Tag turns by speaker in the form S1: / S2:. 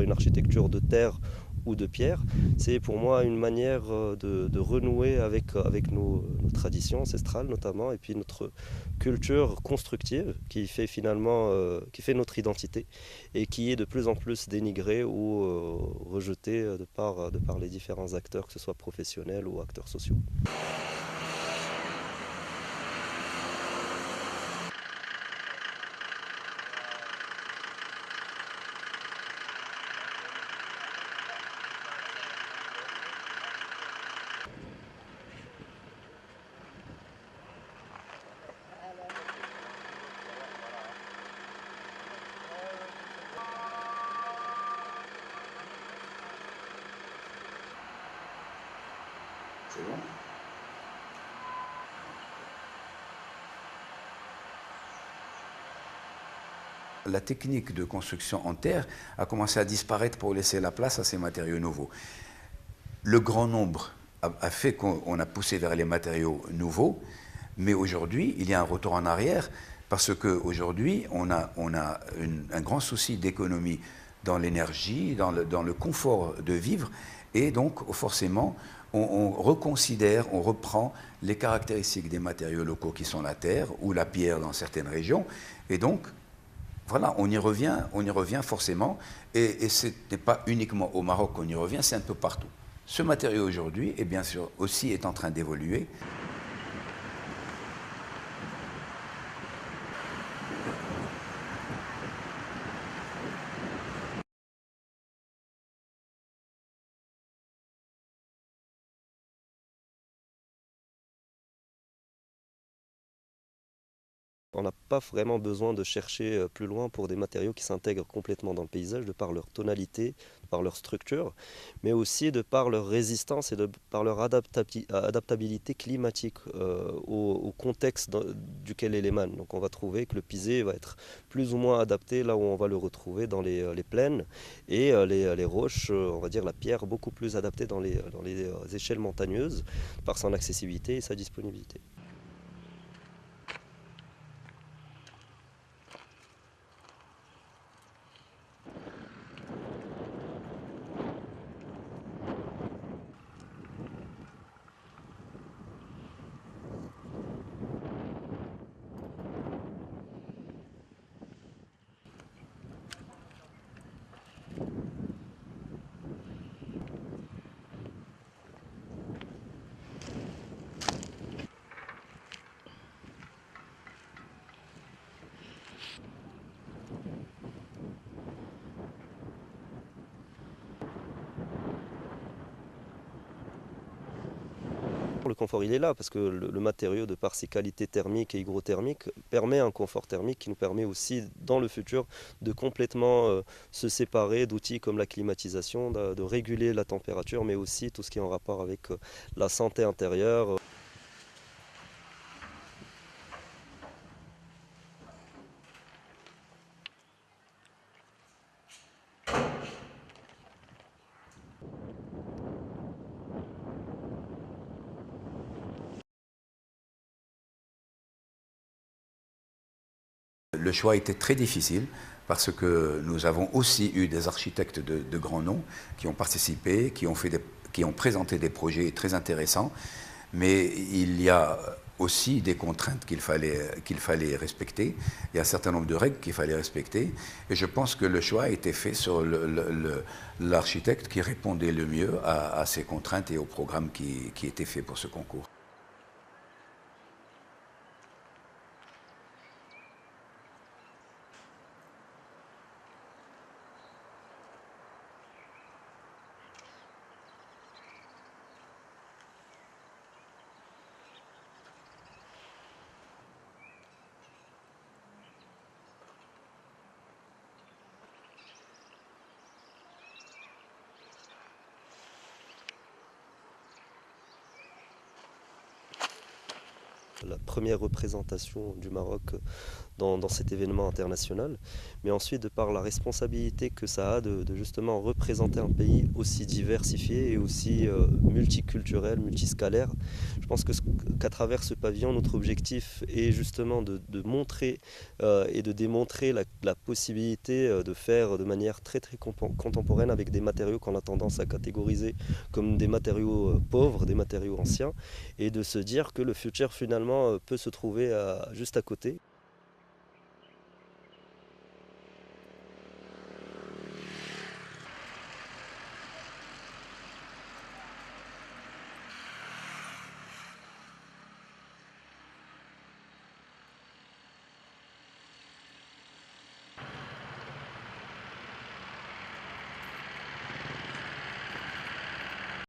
S1: soit une architecture de terre ou de pierre. C'est pour moi une manière de renouer avec nos traditions ancestrales notamment, et puis notre culture constructive qui fait finalement qui fait notre identité et qui est de plus en plus dénigrée ou rejetée de par les différents acteurs, que ce soit professionnels ou acteurs sociaux.
S2: C'est bon? La technique de construction en terre a commencé à disparaître pour laisser la place à ces matériaux nouveaux. Le grand nombre a fait qu'on a poussé vers les matériaux nouveaux, mais aujourd'hui, il y a un retour en arrière parce qu'aujourd'hui, on a un grand souci d'économie dans l'énergie, dans le confort de vivre, et donc forcément, on reconsidère, on reprend les caractéristiques des matériaux locaux qui sont la terre ou la pierre dans certaines régions, et donc voilà, on y revient forcément, et ce n'est pas uniquement au Maroc qu'on y revient, c'est un peu partout. Ce matériau aujourd'hui, et bien sûr, aussi est en train d'évoluer.
S1: On n'a pas vraiment besoin de chercher plus loin pour des matériaux qui s'intègrent complètement dans le paysage de par leur tonalité, de par leur structure, mais aussi de par leur résistance et de par leur adaptabilité climatique au contexte duquel elle émane. Donc on va trouver que le pisé va être plus ou moins adapté là où on va le retrouver dans les plaines, et les roches, on va dire la pierre, beaucoup plus adaptée dans les échelles montagneuses par son accessibilité et sa disponibilité. Le confort, il est là parce que le matériau, de par ses qualités thermiques et hygrothermiques, permet un confort thermique qui nous permet aussi, dans le futur, de complètement se séparer d'outils comme la climatisation, de réguler la température, mais aussi tout ce qui est en rapport avec la santé intérieure.
S2: Le choix était très difficile parce que nous avons aussi eu des architectes de grand nom qui ont participé, qui ont présenté des projets très intéressants, mais il y a aussi des contraintes qu'il fallait respecter. Il y a un certain nombre de règles qu'il fallait respecter, et je pense que le choix a été fait sur l'architecte qui répondait le mieux à ces contraintes et au programme qui était fait pour ce concours.
S1: La première représentation du Maroc dans cet événement international, mais ensuite de par la responsabilité que ça a de justement représenter un pays aussi diversifié et aussi multiculturel, multiscalaire. Je pense qu'à travers ce pavillon, notre objectif est justement de montrer et de démontrer la possibilité de faire de manière très très contemporaine avec des matériaux qu'on a tendance à catégoriser comme des matériaux pauvres, des matériaux anciens, et de se dire que le futur finalement peut se trouver juste à côté.